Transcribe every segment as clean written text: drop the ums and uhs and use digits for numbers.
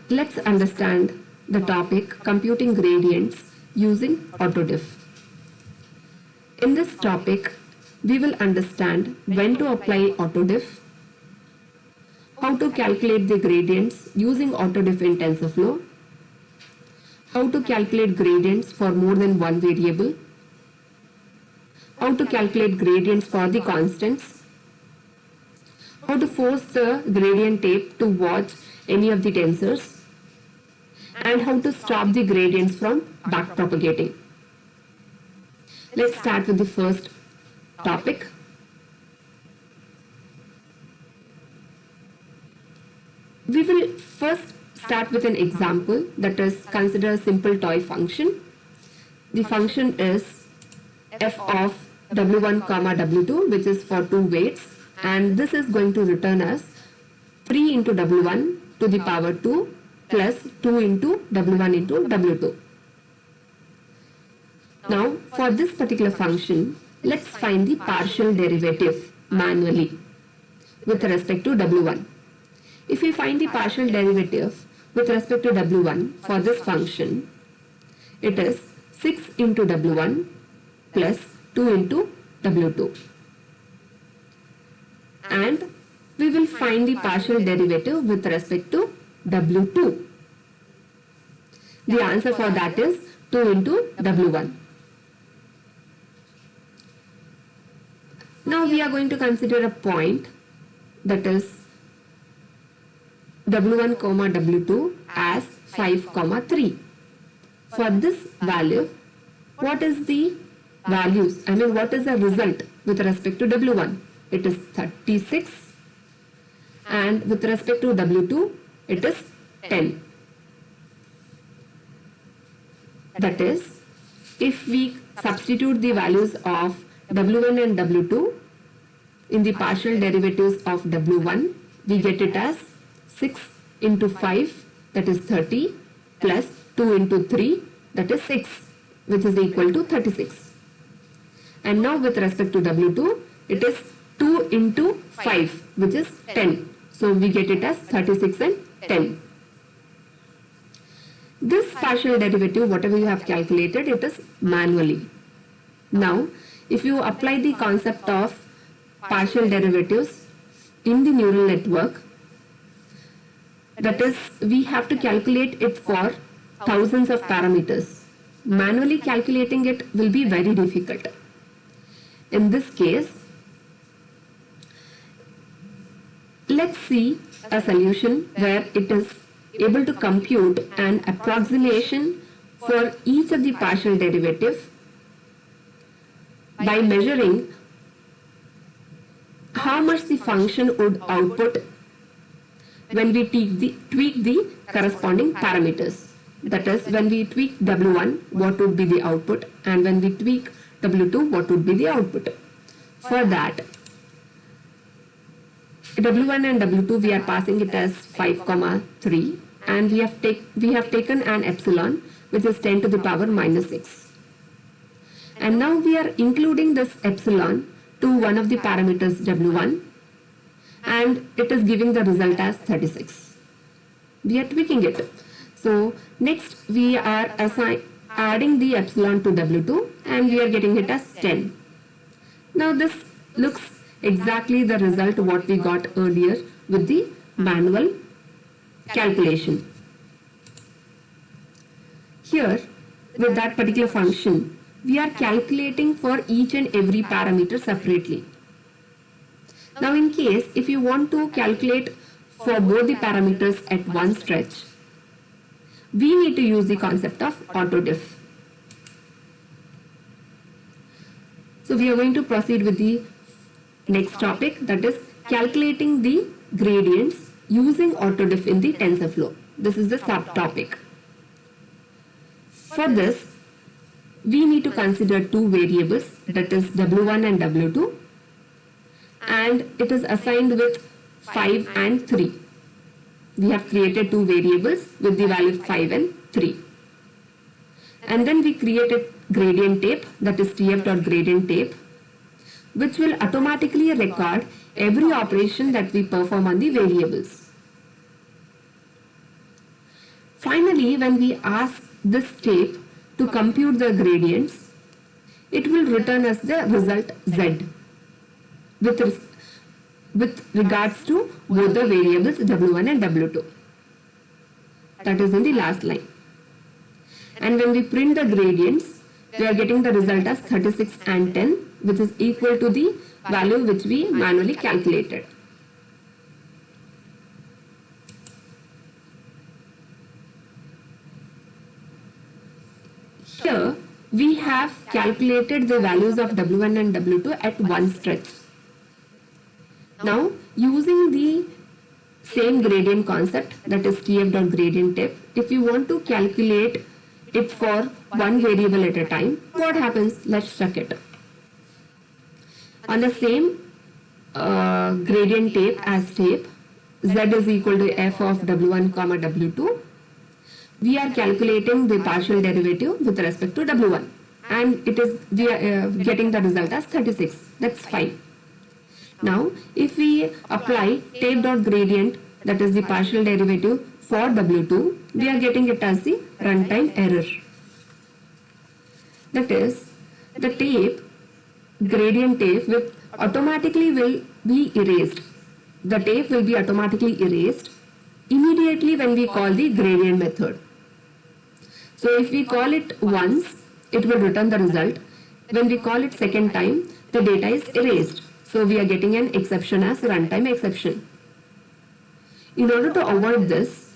Let's understand the topic computing gradients using AutoDiff. In this topic, we will understand when to apply AutoDiff, how to calculate the gradients using AutoDiff in TensorFlow, how to calculate gradients for more than one variable, how to calculate gradients for the constants, how to force the gradient tape to watch any of the tensors, and how to stop the gradients from backpropagating. Let's start with the first topic. We will first start with an example, that is, consider a simple toy function. The function is f of w1 comma w2, which is for two weights, and this is going to return us 3 into w1 to the power 2 plus 2 into w1 into w2. Now, for this particular function, let's find the partial derivative manually with respect to w1. If we find the partial derivative with respect to w1 for this function, it is 6 into w1 plus 2 into w2. And we will find the partial derivative with respect to w2. The answer for that is 2 into w1. Now we are going to consider a point, that is w1 comma w2 as 5 comma 3. For this value, what is the values? What is the result with respect to w1? It is 36, and with respect to w2, it is 10. That is, if we substitute the values of w1 and w2 in the partial derivatives of w1, we get it as 6 into 5, that is 30, plus 2 into 3, that is 6, which is equal to 36. And now with respect to w2, it is 2 into 5, which is 10. So we get it as 36 and 10. This partial derivative, whatever you have calculated, it is manually. Now, if you apply the concept of partial derivatives in the neural network, that is, we have to calculate it for thousands of parameters. Manually calculating it will be very difficult. In this case, let's see a solution where it is able to compute an approximation for each of the partial derivative by measuring how much the function would output when we tweak the corresponding parameters. That is, when we tweak w1, what would be the output, and when we tweak w2, what would be the output. For that, w1 and w2, we are passing it as 5 comma 3, and we have taken an epsilon, which is 10 to the power minus 6. And now we are including this epsilon to one of the parameters w1, and it is giving the result as 36. We are tweaking it. So next we are adding the epsilon to w2, and we are getting it as 10. Now this looks exactly the result what we got earlier with the manual calculation. Here, with that particular function, we are calculating for each and every parameter separately. Now in case if you want to calculate for both the parameters at one stretch, we need to use the concept of AutoDiff. So we are going to proceed with the next topic, that is calculating the gradients using AutoDiff in the TensorFlow. This is the subtopic. For this, we need to consider two variables, that is w1 and w2, and it is assigned with 5 and 3. We have created two variables with the values 5 and 3. And then we created gradient tape, that is tf.gradient tape, which will automatically record every operation that we perform on the variables. Finally, when we ask this tape to compute the gradients, it will return us the result Z with regards to both the variables W1 and W2. That is in the last line. And when we print the gradients, we are getting the result as 36 and 10, which is equal to the value which we manually calculated. Here we have calculated the values of W1 and W2 at one stretch. Now, using the same gradient concept, that is TF dot gradient tape, if you want to calculate it for one variable at a time, what happens? Let's check it. On the same gradient tape as tape, Z is equal to f of W1 comma W2, we are calculating the partial derivative with respect to W1, and we are getting the result as 36. That's fine. Now, if we apply tape dot gradient, that is the partial derivative for W2, we are getting it as the runtime error. That is, the tape, gradient tape automatically will be erased. The tape will be automatically erased immediately when we call the gradient method. So if we call it once, it will return the result. When we call it second time, the data is erased. So we are getting an exception as runtime exception. In order to avoid this,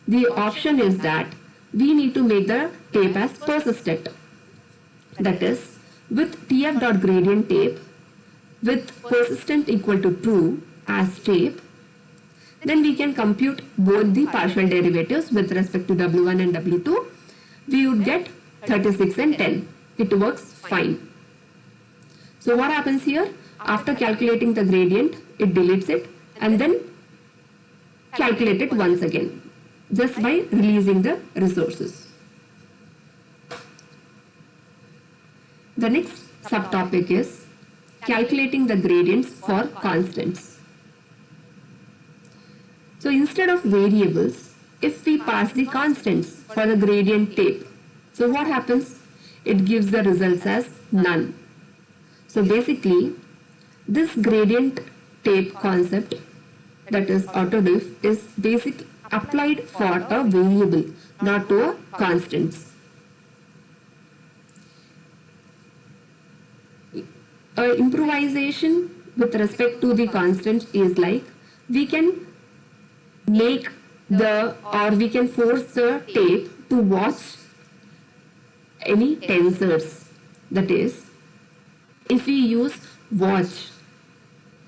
the option is that we need to make the tape as persistent. That is, with TF dot gradient tape with persistent equal to true as tape, then we can compute both the partial derivatives with respect to W1 and W2. We would get 36 and 10. It works fine. So what happens here? After calculating the gradient, it deletes it and then calculate it once again, just by releasing the resources. The next subtopic is calculating the gradients for constants. So instead of variables, if we pass the constants for the gradient tape, so what happens? It gives the results as none. So basically, this gradient tape concept, that is AutoDiff, is basically applied for a variable, not to a constants. Improvisation with respect to the constants is like, we can make we can force the tape to watch any tensors. That is, if we use watch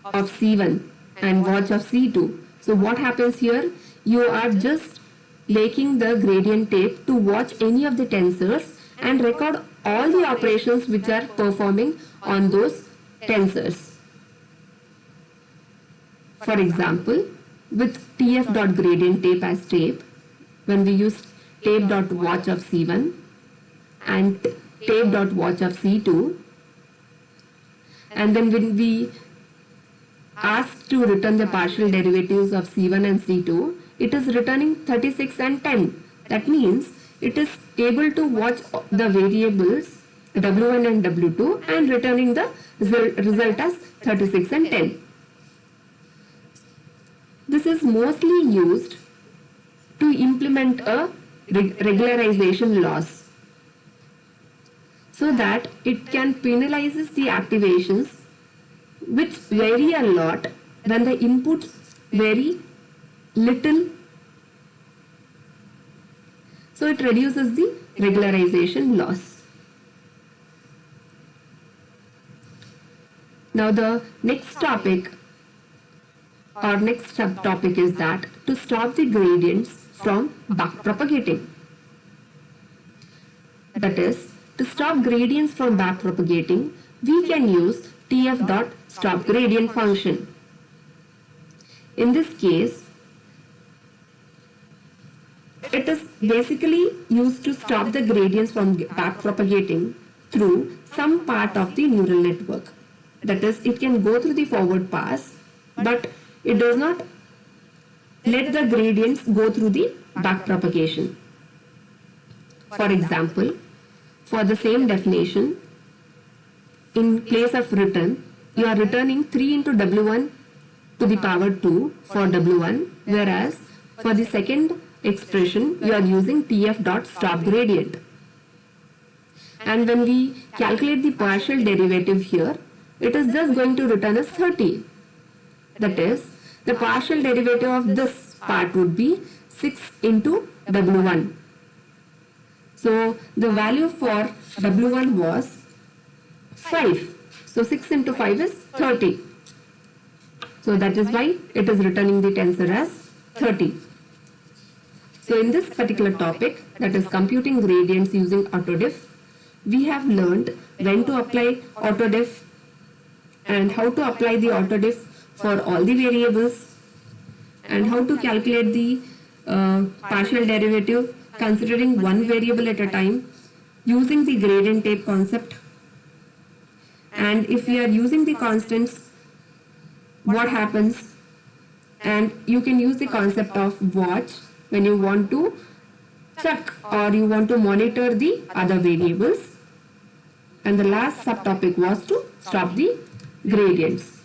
of C1 and watch of C2, so what happens here? You are just making the gradient tape to watch any of the tensors and record all the operations which are performing on those tensors. For example, with TF dot gradient tape as tape, when we use tape dot watch of C1 and tape dot watch of C2, and then when we ask to return the partial derivatives of C1 and C2, it is returning 36 and 10. That means it is able to watch the variables W1 and W2 and returning the result as 36 and 10. This is mostly used to implement a regularization loss, so that it can penalizes the activations which vary a lot when the inputs vary little. So it reduces the regularization loss. Now the next topic or next subtopic is that to stop the gradients from backpropagating. That is, to stop gradients from backpropagating, we can use TF dot stop gradient function. In this case, it is basically used to stop the gradients from backpropagating through some part of the neural network. That is, it can go through the forward pass, but it does not let the gradients go through the backpropagation. For example, for the same definition, in place of return, you are returning 3 into W1 to the power 2 for W1, whereas for the second expression, you are using TF dot stop gradient. And when we calculate the partial derivative here, it is just going to return us 30. That is, the partial derivative of this part would be 6 into W1. So the value for W1 was 5. So 6 into 5 is 30. So that is why it is returning the tensor as 30. So in this particular topic, that is computing gradients using autodiff, we have learned when to apply autodiff and how to apply the autodiff for all the variables and how to calculate the partial derivative considering one variable at a time using the gradient tape concept. And if we are using the constants, what happens? And you can use the concept of watch when you want to check or you want to monitor the other variables. And the last subtopic was to stop the gradients.